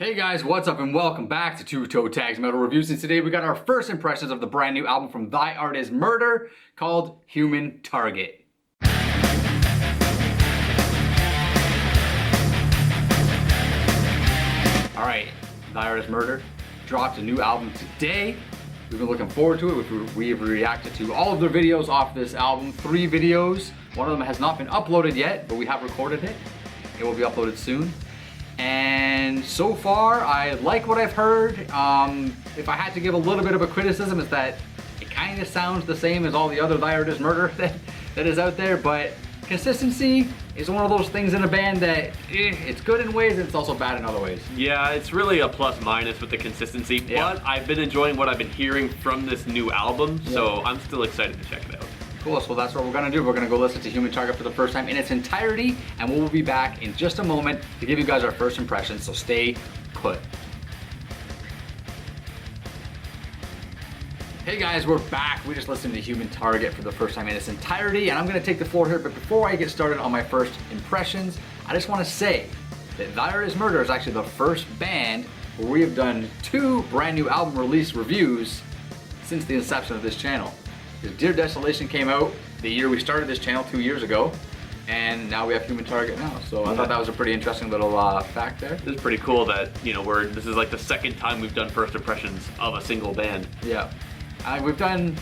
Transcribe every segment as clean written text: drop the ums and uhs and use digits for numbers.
Hey guys, what's up and welcome back to Two Toe Tags Metal Reviews, and today we got our first impressions of the brand new album from Thy Art Is Murder called Human Target. Alright, Thy Art Is Murder dropped a new album today. We've been looking forward to it. We've reacted to all of their videos off this album, 3 videos. One of them has not been uploaded yet, but we have recorded it. It will be uploaded soon. And so far, I like what I've heard. If I had to give a little bit of a criticism, it's that it kind of sounds the same as all the other Thy Art Is Murder that is out there, but consistency is one of those things in a band that it's good in ways and it's also bad in other ways. Yeah, it's really a plus minus with the consistency, but I've been enjoying what I've been hearing from this new album, so I'm still excited to check it out. Cool, so that's what we're gonna do. We're gonna go listen to Human Target for the first time in its entirety, and we'll be back in just a moment to give you guys our first impressions, so stay put. Hey guys, we're back. We just listened to Human Target for the first time in its entirety, and I'm gonna take the floor here, but before I get started on my first impressions, I just wanna say that Thy Art Is Murder is actually the first band where we have done 2 brand new album release reviews since the inception of this channel. Because Dear Desolation came out the year we started this channel 2 years ago, and now we have Human Target now. So I thought that was a pretty interesting little fact there. It's pretty cool that, you know, this is like the second time we've done first impressions of a single band. Yeah. We've done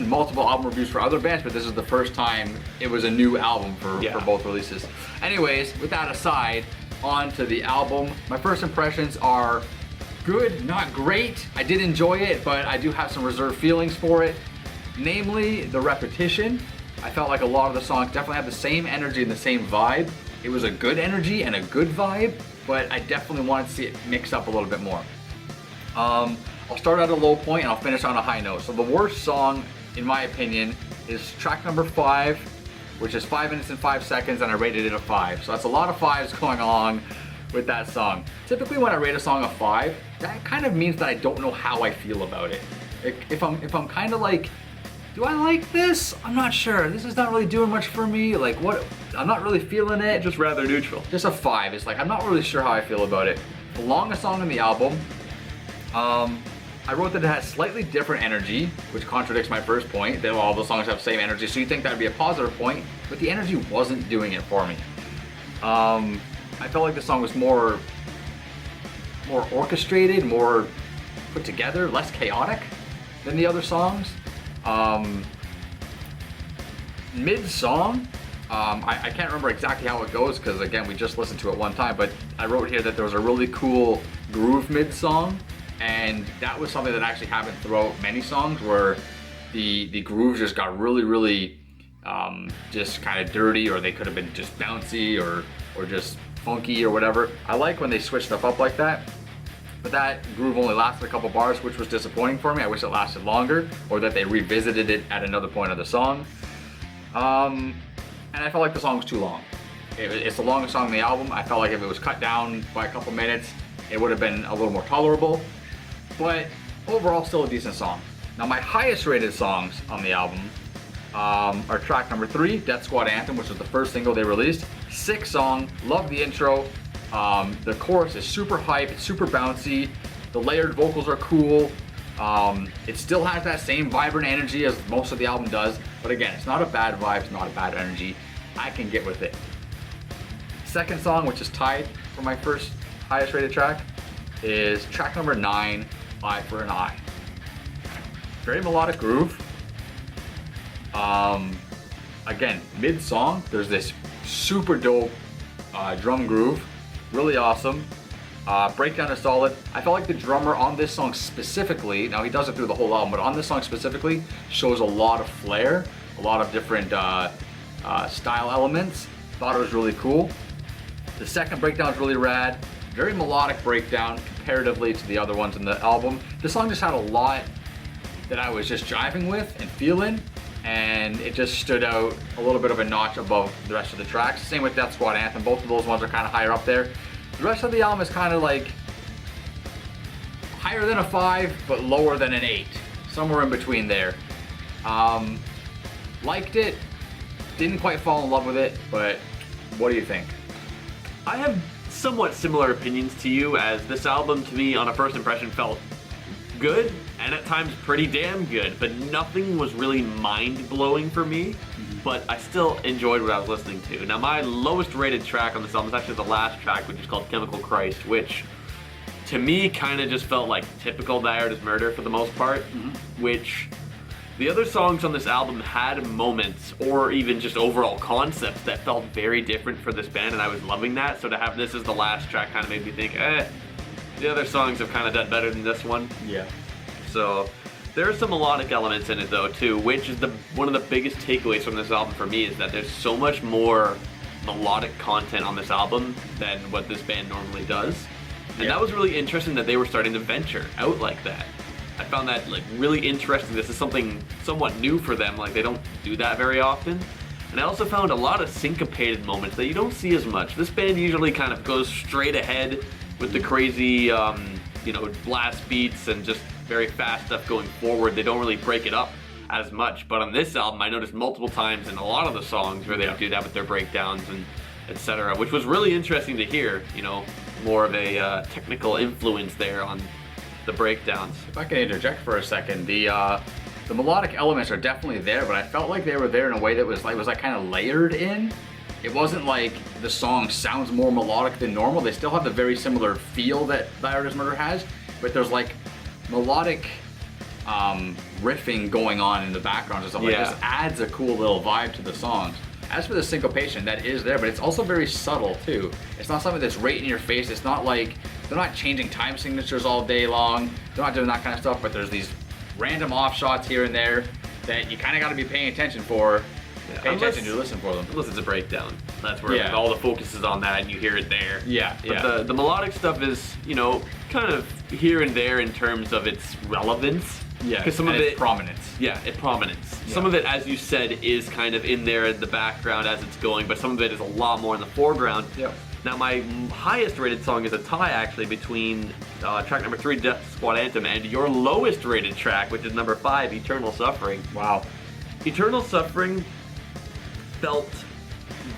multiple album reviews for other bands, but this is the first time it was a new album for both releases. Anyways, with that aside, on to the album. My first impressions are good, not great. I did enjoy it, but I do have some reserved feelings for it. Namely, the repetition. I felt like a lot of the songs definitely had the same energy and the same vibe. It was a good energy and a good vibe, but I definitely wanted to see it mix up a little bit more. I'll start at a low point and I'll finish on a high note. So the worst song, in my opinion, is track number 5, which is 5 minutes and 5 seconds, and I rated it a 5. So that's a lot of 5s going along with that song. Typically when I rate a song a 5, that kind of means that I don't know how I feel about it. If I'm kind of like, do I like this? I'm not sure. This is not really doing much for me. Like what? I'm not really feeling it. Just rather neutral. Just a 5. It's like, I'm not really sure how I feel about it. The longest song on the album, I wrote that it has slightly different energy, which contradicts my first point, that all the songs have the same energy, so you think that would be a positive point, but the energy wasn't doing it for me. I felt like the song was more orchestrated, more put together, less chaotic than the other songs. Mid-song, I can't remember exactly how it goes because again we just listened to it one time, but I wrote here that there was a really cool groove mid-song, and that was something that actually happened throughout many songs where the grooves just got really just kind of dirty, or they could have been just bouncy or just funky or whatever. I like when they switch stuff up like that. But that groove only lasted a couple bars, which was disappointing for me. I wish it lasted longer, or that they revisited it at another point of the song. And I felt like the song was too long. It's the longest song on the album. I felt like if it was cut down by a couple minutes, it would have been a little more tolerable. But overall, still a decent song. Now, my highest rated songs on the album are track number 3, Death Squad Anthem, which was the first single they released. 6 song, love the intro. The chorus is super hype, it's super bouncy, the layered vocals are cool, it still has that same vibrant energy as most of the album does, but again, it's not a bad vibe, it's not a bad energy, I can get with it. Second song, which is tied for my first highest rated track, is track number 9, Eye for an Eye. Very melodic groove. Again, mid-song, there's this super dope drum groove. Really awesome. Breakdown is solid. I felt like the drummer on this song specifically, now he does it through the whole album, but on this song specifically, shows a lot of flair, a lot of different style elements. Thought it was really cool. The second breakdown is really rad. Very melodic breakdown comparatively to the other ones in the album. This song just had a lot that I was just jiving with and feeling, and it just stood out a little bit of a notch above the rest of the tracks. Same with Death Squad Anthem, both of those ones are kind of higher up there. The rest of the album is kind of like higher than a 5, but lower than an 8. Somewhere in between there. Liked it, didn't quite fall in love with it, but what do you think? I have somewhat similar opinions to you, as this album to me on a first impression felt good and at times pretty damn good, but nothing was really mind-blowing for me. But I still enjoyed what I was listening to. Now my lowest rated track on this album is actually the last track, which is called Chemical Christ, which to me kind of just felt like typical Dirt is Murder for the most part, which the other songs on this album had moments or even just overall concepts that felt very different for this band, and I was loving that. So to have this as the last track kind of made me think, the other songs have kind of done better than this one. Yeah. So there are some melodic elements in it though too, which is one of the biggest takeaways from this album for me, is that there's so much more melodic content on this album than what this band normally does. And that was really interesting that they were starting to venture out like that. I found that like really interesting. This is something somewhat new for them, like they don't do that very often. And I also found a lot of syncopated moments that you don't see as much. This band usually kind of goes straight ahead with the crazy, blast beats and just very fast stuff going forward. They don't really break it up as much. But on this album, I noticed multiple times in a lot of the songs where they do that with their breakdowns and etc., which was really interesting to hear. More of a technical influence there on the breakdowns. If I can interject for a second, the melodic elements are definitely there, but I felt like they were there in a way that was kind of layered in. It wasn't like the song sounds more melodic than normal. They still have the very similar feel that Dirt is Murder has, but there's like melodic riffing going on in the background or something. It just adds a cool little vibe to the songs. As for the syncopation, that is there, but it's also very subtle too. It's not something that's right in your face. It's not like they're not changing time signatures all day long. They're not doing that kind of stuff, but there's these random off shots here and there that you kind of got to be paying attention for. Pay attention to listen for them. Unless it's a breakdown. That's where all the focus is on that and you hear it there. But the melodic stuff is, kind of here and there in terms of its relevance. Yeah, because some of its prominence. Yeah, prominence. Yeah. Some of it, as you said, is kind of in there in the background as it's going, but some of it is a lot more in the foreground. Yeah. Now, my highest rated song is a tie, actually, between track number 3, Death Squad Anthem, and your lowest rated track, which is number 5, Eternal Suffering. Wow. Eternal Suffering felt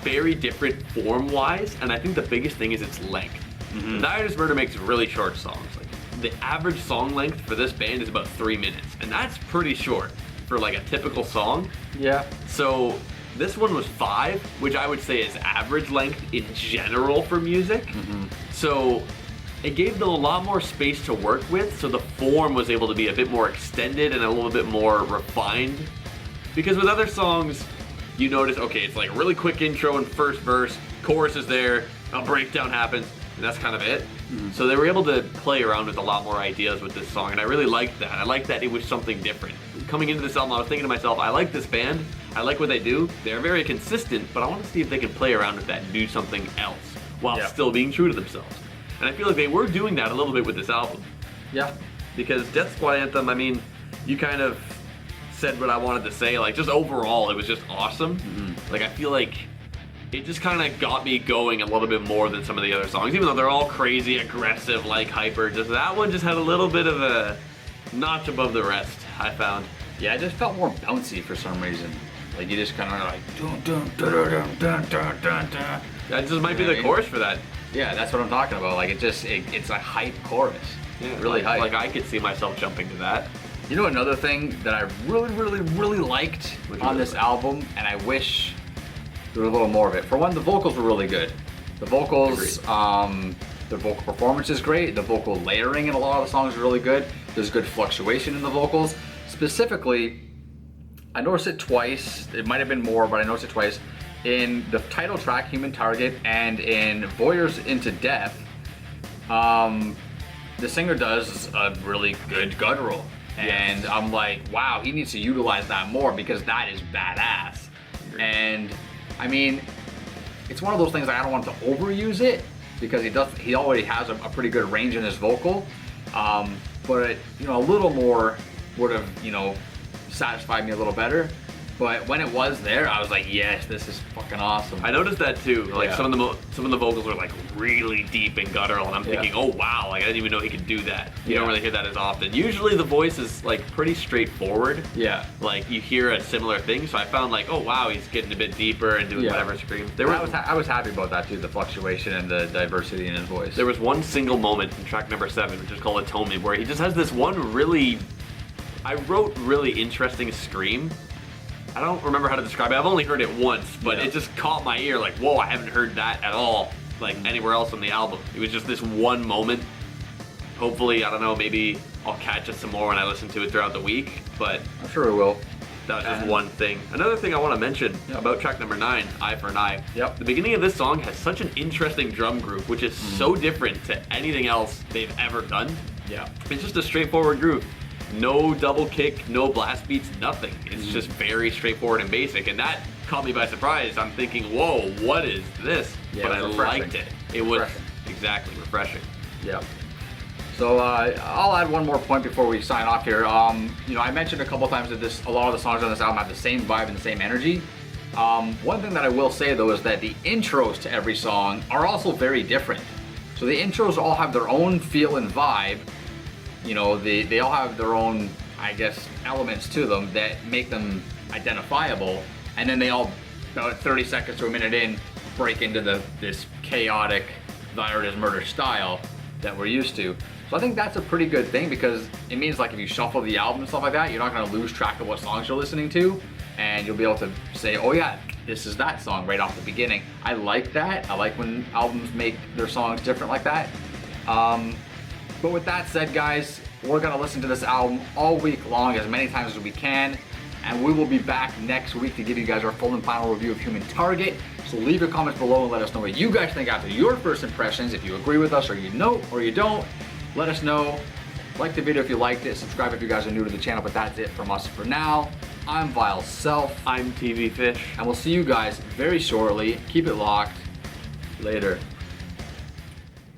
very different form-wise, and I think the biggest thing is its length. Dirt is Murder makes really short songs. Like, the average song length for this band is about 3 minutes, and that's pretty short for like a typical song. Yeah. So this one was 5, which I would say is average length in general for music. So it gave them a lot more space to work with, so the form was able to be a bit more extended and a little bit more refined. Because with other songs, you notice, okay, it's like a really quick intro and first verse, chorus is there, a breakdown happens, and that's kind of it. So they were able to play around with a lot more ideas with this song, and I really liked that. I liked that it was something different. Coming into this album, I was thinking to myself, I like this band, I like what they do, they're very consistent, but I want to see if they can play around with that and do something else, while still being true to themselves. And I feel like they were doing that a little bit with this album. Yeah. Because Death Squad Anthem, I mean, you kind of said what I wanted to say, like, just overall, it was just awesome. Like, I feel like it just kind of got me going a little bit more than some of the other songs, even though they're all crazy, aggressive, like hyper. Just that one just had a little bit of a notch above the rest, I found. Yeah, it just felt more bouncy for some reason. Like you just kind of like dun dun dun dun dun dun dun dun. That just might be the chorus for that. Yeah, that's what I'm talking about. Like it's a hype chorus. Yeah, really hype. Like I could see myself jumping to that. You know another thing that I really liked on this album, and I wish there was a little more of it. For one, the vocals were really good. The vocals, the vocal performance is great. The vocal layering in a lot of the songs is really good. There's good fluctuation in the vocals. Specifically, I noticed it twice. It might have been more, but I noticed it twice. In the title track, Human Target, and in Voyeurs into Death, the singer does a really good guttural. And I'm like, wow, he needs to utilize that more because that is badass. And I mean, it's one of those things I don't want to overuse it because he already has a pretty good range in his vocal. But a little more would have, satisfied me a little better. But when it was there, I was like, yes, this is fucking awesome. I noticed that too. Like Yeah. some of the vocals are like really deep and guttural, and I'm Yeah. thinking, oh wow, like I didn't even know he could do that. You Yeah. don't really hear that as often. Usually the voice is like pretty straightforward. Yeah. Like you hear a similar thing, so I found like, oh wow, he's getting a bit deeper and doing Yeah. whatever scream. I was happy about that too, the fluctuation and the diversity in his voice. There was one single moment in track number 7, which is called Atonement, where he just has this one really, I wrote really interesting scream. I don't remember how to describe it. I've only heard it once, but Yeah. it just caught my ear like, whoa, I haven't heard that at all, like anywhere else on the album. It was just this one moment. Hopefully, I don't know, maybe I'll catch it some more when I listen to it throughout the week, but I'm sure it will. that was just And- one thing. Another thing I want to mention Yep. about track number 9, Eye for an Eye. Yep. The beginning of this song has such an interesting drum groove, which is so different to anything else they've ever done. Yeah. It's just a straightforward groove. No double kick, no blast beats, nothing. It's just very straightforward and basic, and that caught me by surprise. I'm thinking, whoa, what is this? Yeah, but it I was refreshing. liked it. It was Refreshing. exactly refreshing. Yeah. So I'll add one more point before we sign off here. You know, I mentioned a couple times that a lot of the songs on this album have the same vibe and the same energy. One thing that I will say though is that the intros to every song are also very different. So the intros all have their own feel and vibe. You know, they all have their own, I guess, elements to them that make them identifiable. And then they all, about 30 seconds to a minute in, break into this chaotic, there it is murder style that we're used to. So I think that's a pretty good thing because it means like if you shuffle the album and stuff like that, you're not gonna lose track of what songs you're listening to, and you'll be able to say, oh yeah, this is that song right off the beginning. I like that. I like when albums make their songs different like that. But with that said, guys, we're gonna listen to this album all week long as many times as we can, and we will be back next week to give you guys our full and final review of Human Target. So leave your comments below and let us know what you guys think after your first impressions. If you agree with us or you know or you don't, let us know. Like the video if you liked it, subscribe if you guys are new to the channel, but that's it from us for now. I'm Vile Self, I'm TV Fish. and we'll see you guys very shortly. Keep it locked. Later.